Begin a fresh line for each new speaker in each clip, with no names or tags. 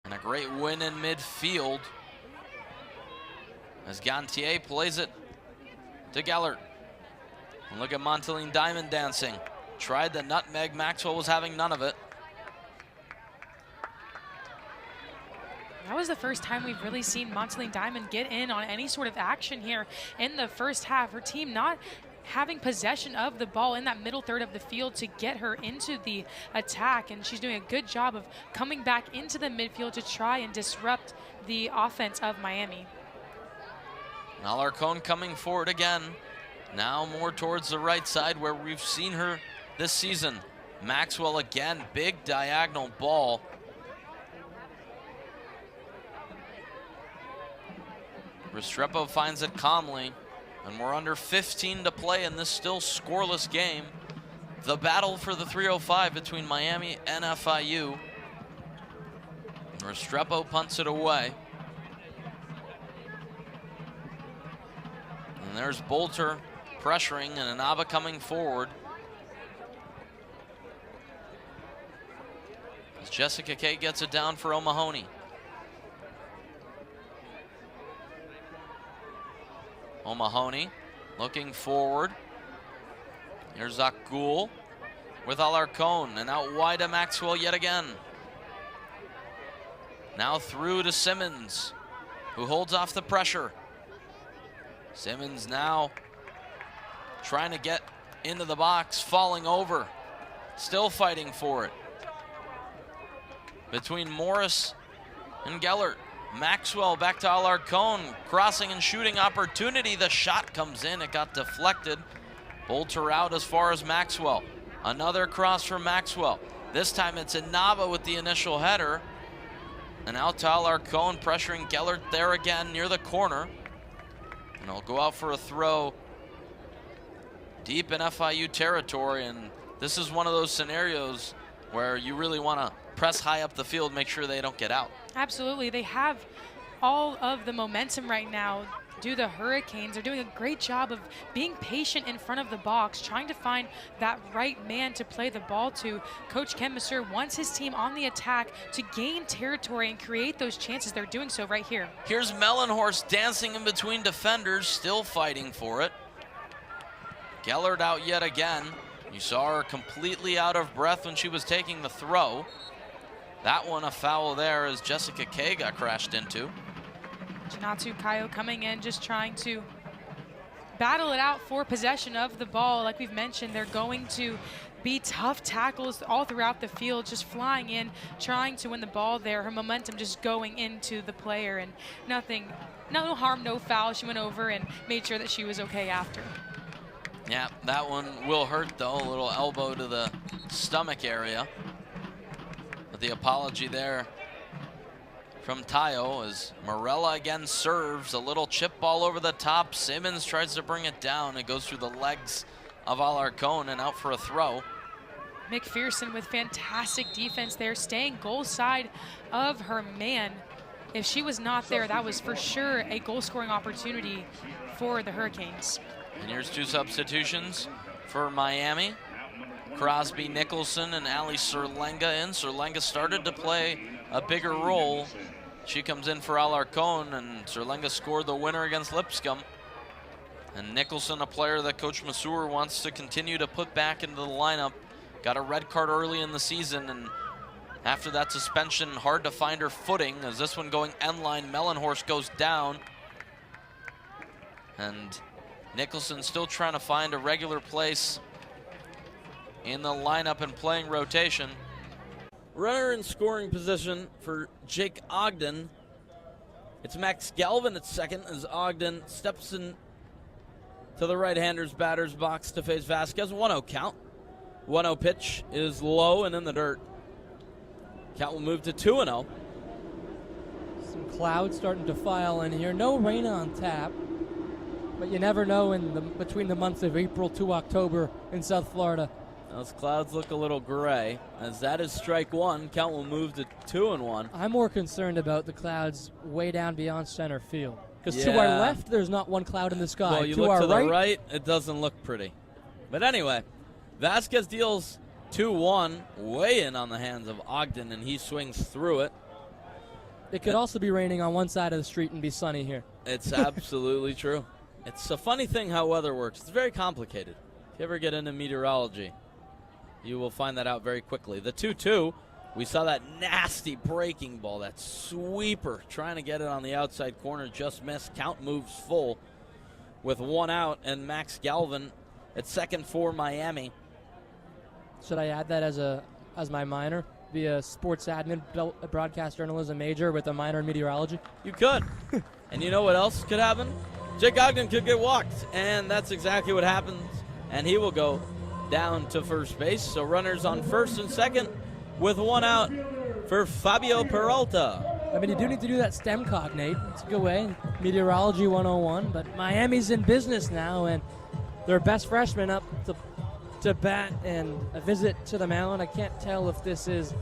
And a great win in midfield as Gantier plays it to Gellert. And look at Montaline Diamond dancing. Tried the nutmeg. Maxwell was having none of it.
That was the first time we've really seen Montaline Diamond get in on any sort of action here in the first half. Her team not having possession of the ball in that middle third of the field to get her into the attack, and she's doing a good job of coming back into the midfield to try and disrupt the offense of Miami.
Alarcon coming forward again, now more towards the right side where we've seen her this season. Maxwell again, big diagonal ball. Restrepo finds it calmly, and we're under 15 to play in this still scoreless game. The battle for the 305 between Miami and FIU. And Restrepo punts it away. And there's Bolter pressuring and Inaba coming forward. As Jessica Kay gets it down for O'Mahony. O'Mahony looking forward. Here's Akgul with Alarcon, and out wide to Maxwell yet again. Now through to Simmons, who holds off the pressure. Simmons now trying to get into the box, falling over, still fighting for it. Between Morris and Gellert. Maxwell back to Alarcon, crossing and shooting opportunity. The shot comes in, it got deflected. Bolter out as far as Maxwell. Another cross from Maxwell. This time it's Inaba with the initial header. And out to Alarcon, pressuring Gellert there again near the corner. And he'll go out for a throw deep in FIU territory. And this is one of those scenarios where you really want to press high up the field, make sure they don't get out.
Absolutely, they have all of the momentum right now. The Hurricanes are doing a great job of being patient in front of the box, trying to find that right man to play the ball to. Coach Ken Masur wants his team on the attack to gain territory and create those chances. They're doing so right here.
Here's Mellenhorst dancing in between defenders, still fighting for it. Gellert out yet again. You saw her completely out of breath when she was taking the throw. That one a foul there as Jessica Kay got crashed into.
Janatsu Kayo coming in, just trying to battle it out for possession of the ball. Like we've mentioned, they're going to be tough tackles all throughout the field, just flying in, trying to win the ball there. Her momentum just going into the player, and no harm, no foul. She went over and made sure that she was okay after.
Yeah, that one will hurt though, a little elbow to the stomach area. But the apology there from Tayo as Morella again serves. A little chip ball over the top. Simmons tries to bring it down. It goes through the legs of Alarcon and out for a throw.
McPherson with fantastic defense there, staying goal side of her man. If she was not there, that was for sure a goal scoring opportunity for the Hurricanes.
And here's two substitutions for Miami. Crosby Nicholson and Ali Serlenga in. Serlenga started to play a bigger role. She comes in for Alarcon, and Serlenga scored the winner against Lipscomb. And Nicholson, a player that Coach Masur wants to continue to put back into the lineup. Got a red card early in the season, and after that suspension, hard to find her footing. As this one going end line, Mellenhorst goes down. And Nicholson still trying to find a regular place in the lineup and playing rotation. Runner in scoring position for Jake Ogden. It's Max Galvin at second as Ogden steps in to the right-hander's batter's box to face Vasquez. 1-0 count. 1-0 pitch is low and in the dirt. Count will move to 2-0.
Some clouds starting to file in here. No rain on tap, but you never know between the months of April to October in South Florida.
Those clouds look a little gray, as that is strike one. Count will move to 2-1.
I'm more concerned about the clouds way down beyond center field. Because to our left, there's not one cloud in the sky.
Well, you
to
look
our
to the right, it doesn't look pretty. But anyway, Vasquez deals 2-1, way in on the hands of Ogden, and he swings through it.
It could also be raining on one side of the street and be sunny here.
It's absolutely true. It's a funny thing how weather works. It's very complicated. If you ever get into meteorology, you will find that out very quickly. The 2-2, we saw that nasty breaking ball, that sweeper, trying to get it on the outside corner, just missed. Count moves full with 1 out, and Max Galvin at second for Miami.
Should I add that as my minor? Be a sports admin, broadcast journalism major with a minor in meteorology?
You could. And you know what else could happen? Jake Ogden could get walked, and that's exactly what happens. And he will go down to first base. So runners on first and second with 1 out for Fabio Peralta.
I mean, you do need to do that STEM cognate. It's a good way. Meteorology 101. But Miami's in business now, and their best freshman up to bat and a visit to the mound. I can't tell if this is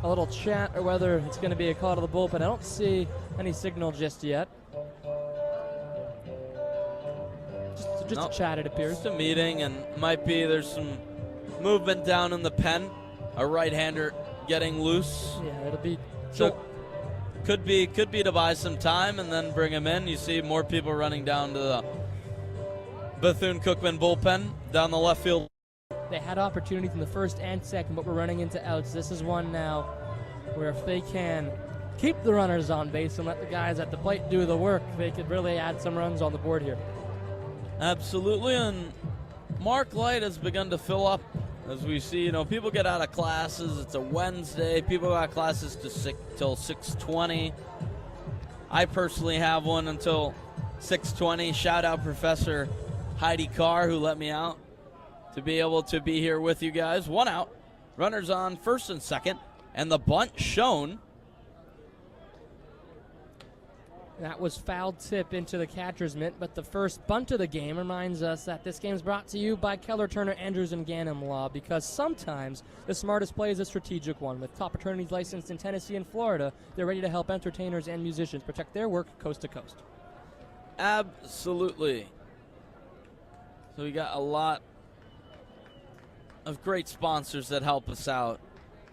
a little chat or whether it's going to be a call to the bullpen. I don't see any signal just yet. Just a chat, it appears.
Just a meeting, and might be there's some movement down in the pen. A right-hander getting loose.
Yeah, it'll be.
So could be to buy some time and then bring him in. You see more people running down to the Bethune-Cookman bullpen down the left field.
They had opportunities in the first and second, but we're running into outs. This is one now where if they can keep the runners on base and let the guys at the plate do the work, they could really add some runs on the board here.
Absolutely, and Mark Light has begun to fill up. As we see, people get out of classes. It's a Wednesday. People got classes till 6:20. I personally have one until 6:20. Shout out Professor Heidi Carr, who let me out to be able to be here with you guys. 1 out, runners on first and second, and the bunt shown.
That was foul tip into the catcher's mitt, but the first bunt of the game reminds us that this game is brought to you by Keller, Turner, Andrews, and Ganem Law, because sometimes the smartest play is a strategic one. With top attorneys licensed in Tennessee and Florida, they're ready to help entertainers and musicians protect their work coast to coast.
Absolutely. So we got a lot of great sponsors that help us out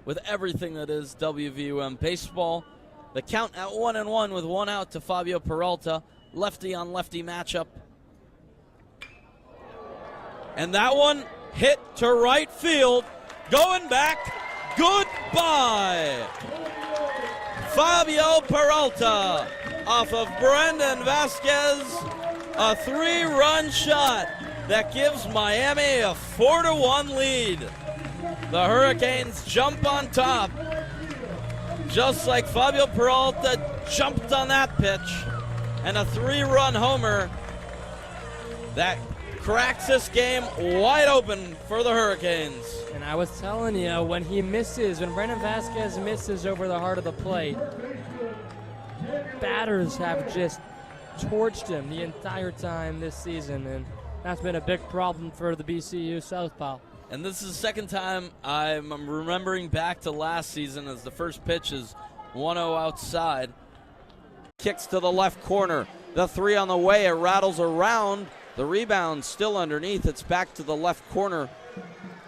with everything that is WVUM baseball. The count at 1-1 with 1 out to Fabio Peralta. Lefty on lefty matchup. And that one hit to right field. Going back. Goodbye. Fabio Peralta off of Brendan Vasquez. A 3-run shot that gives Miami a 4-1 lead. The Hurricanes jump on top, just like Fabio Peralta jumped on that pitch, and a 3-run homer that cracks this game wide open for the Hurricanes.
And I was telling you, when Brendan Vasquez misses over the heart of the plate, batters have just torched him the entire time this season, and that's been a big problem for the BCU Southpaw.
And this is the second time I'm remembering back to last season, as the first pitch is 1-0 outside. Kicks to the left corner. The 3 on the way. It rattles around. The rebound still underneath. It's back to the left corner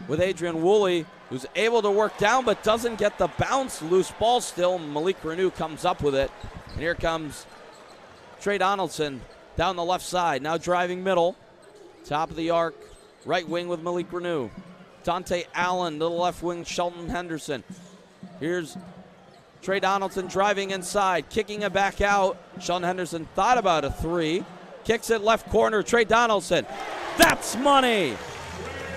with Adrian Woolley, who's able to work down but doesn't get the bounce. Loose ball still. Malik Renew comes up with it. And here comes Trey Donaldson down the left side. Now driving middle. Top of the arc. Right wing with Malik Renew. Dante Allen to the left wing, Shelton Henderson. Here's Trey Donaldson driving inside, kicking it back out. Shelton Henderson thought about a 3. Kicks it left corner, Trey Donaldson. That's money!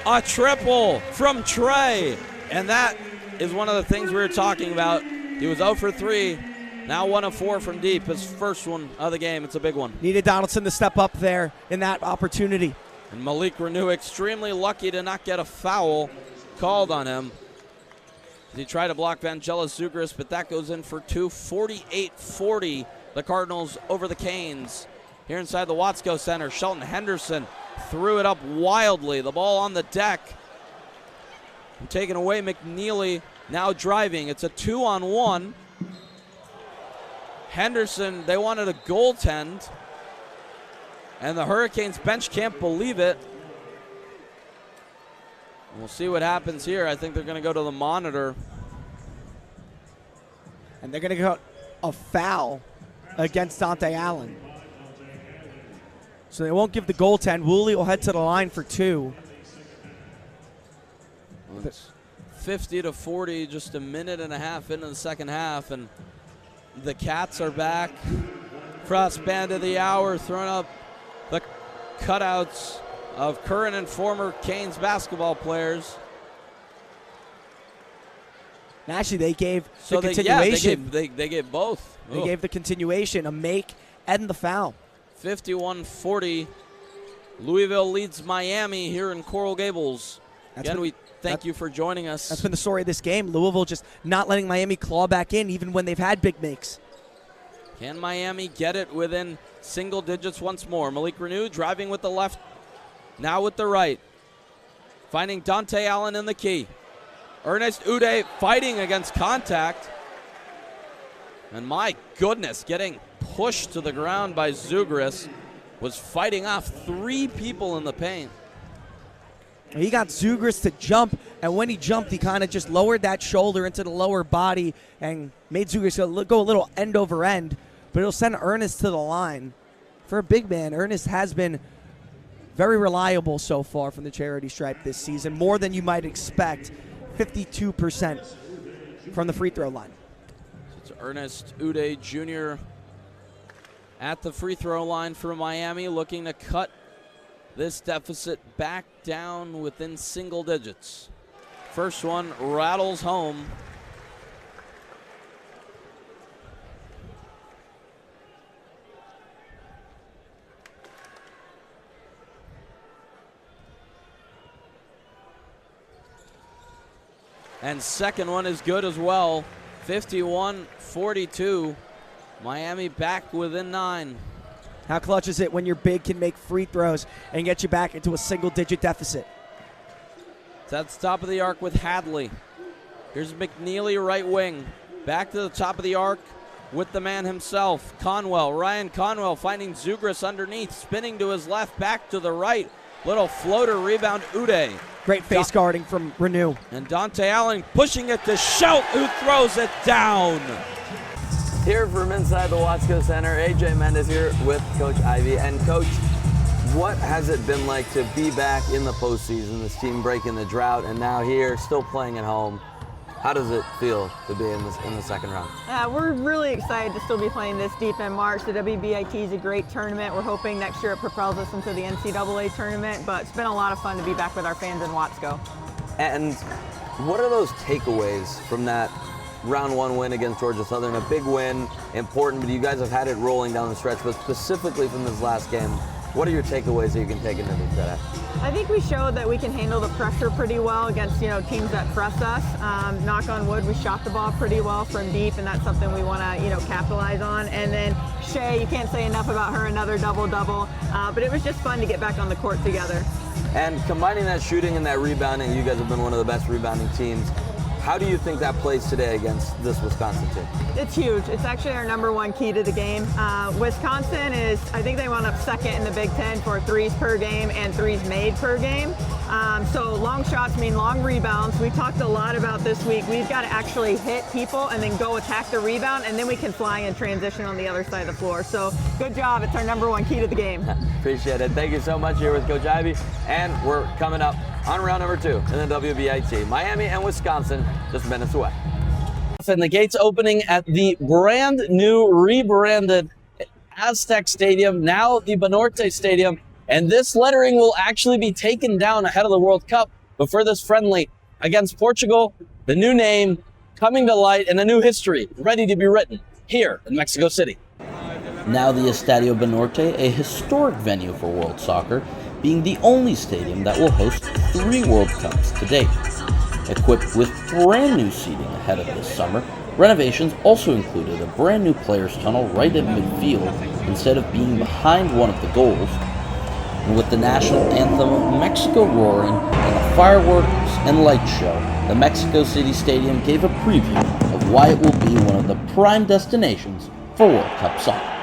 A triple from Trey. And that is one of the things we were talking about. He was 0 for 3. Now 1 of 4 from deep. His first one of the game. It's a big one.
Needed Donaldson to step up there in that opportunity.
And Malik Renew extremely lucky to not get a foul called on him. He tried to block Vangelis Zugris, but that goes in for 2. 48-40, the Cardinals over the Canes. Here inside the Watsco Center, Shelton Henderson threw it up wildly. The ball on the deck. Taken away, McNeely now driving. It's a 2-on-1. Henderson, they wanted a goaltend. And the Hurricanes bench can't believe it. We'll see what happens here. I think they're going to go to the monitor.
And they're going to go. a foul against Dante Allen. So they won't give the goaltend. Woolley will head to the line for 2.
It's 50-40, just a minute and a half into the second half, and the Cats are back. Frost Band of the Hour throwing up the cutouts of current and former Canes basketball players.
And actually, they gave the continuation.
Yeah, they gave both.
They gave the continuation, a make and the foul.
51-40. Louisville leads Miami here in Coral Gables. Again, we thank you for joining us.
That's been the story of this game. Louisville just not letting Miami claw back in even when they've had big makes.
Can Miami get it within single digits once more? Malik Renew driving with the left, now with the right. Finding Dante Allen in the key. Ernest Uday fighting against contact. And my goodness, getting pushed to the ground by Zugris. Was fighting off 3 people in the paint.
He got Zugris to jump, and when he jumped, he kind of just lowered that shoulder into the lower body and made Zugris go a little end over end, but it'll send Ernest to the line. For a big man, Ernest has been very reliable so far from the charity stripe this season, more than you might expect, 52% from the free throw line.
It's Ernest Uday Jr. at the free throw line for Miami, looking to cut this deficit back down within single digits. First one rattles home. And second one is good as well. 51-42. Miami back within 9.
How clutch is it when your big can make free throws and get you back into a single-digit deficit?
It's at the top of the arc with Hadley. Here's McNeely, right wing. Back to the top of the arc with the man himself, Conwell. Ryan Conwell finding Zugris underneath, spinning to his left, back to the right. Little floater rebound, Uday.
Great face guarding from Renew.
And Dante Allen pushing it to Shout, who throws it down.
Here from inside the Watsco Center, Jaime-Mendez here with Coach Ivey. And Coach, what has it been like to be back in the postseason, this team breaking the drought, and now here, still playing at home? How does it feel to be in the second round?
We're really excited to still be playing this deep in March. The WBIT is a great tournament. We're hoping next year it propels us into the NCAA tournament, but it's been a lot of fun to be back with our fans in Watsco.
And what are those takeaways from that round 1 win against Georgia Southern? A big win, important, but you guys have had it rolling down the stretch, but specifically from this last game, what are your takeaways that you can take into that?
I think we showed that we can handle the pressure pretty well against teams that press us. Knock on wood, we shot the ball pretty well from deep, and that's something we want to capitalize on. And then Shay, you can't say enough about her, another double-double. But it was just fun to get back on the court together.
And combining that shooting and that rebounding, you guys have been one of the best rebounding teams. How do you think that plays today against this Wisconsin team?
It's huge. It's actually our #1 key to the game. Wisconsin is, I think they wound up second in the Big Ten for threes per game and threes made per game. So long shots mean long rebounds. We talked a lot about this week. We've got to actually hit people and then go attack the rebound, and then we can fly and transition on the other side of the floor. So good job. It's our #1 key to the game.
Appreciate it. Thank you so much here with Coach Ivey. And we're coming up on round number 2 in the WBIT. Miami and Wisconsin just minutes away.
And the gates opening at the brand new rebranded Aztec Stadium, now the Banorte Stadium. And this lettering will actually be taken down ahead of the World Cup. But for this friendly against Portugal, the new name coming to light and a new history ready to be written here in Mexico City.
Now the Estadio Banorte, a historic venue for world soccer, being the only stadium that will host 3 World Cups to date. Equipped with brand new seating ahead of this summer, renovations also included a brand new players' tunnel right at midfield instead of being behind one of the goals. And with the national anthem of Mexico roaring and a fireworks and light show, the Mexico City Stadium gave a preview of why it will be one of the prime destinations for World Cup soccer.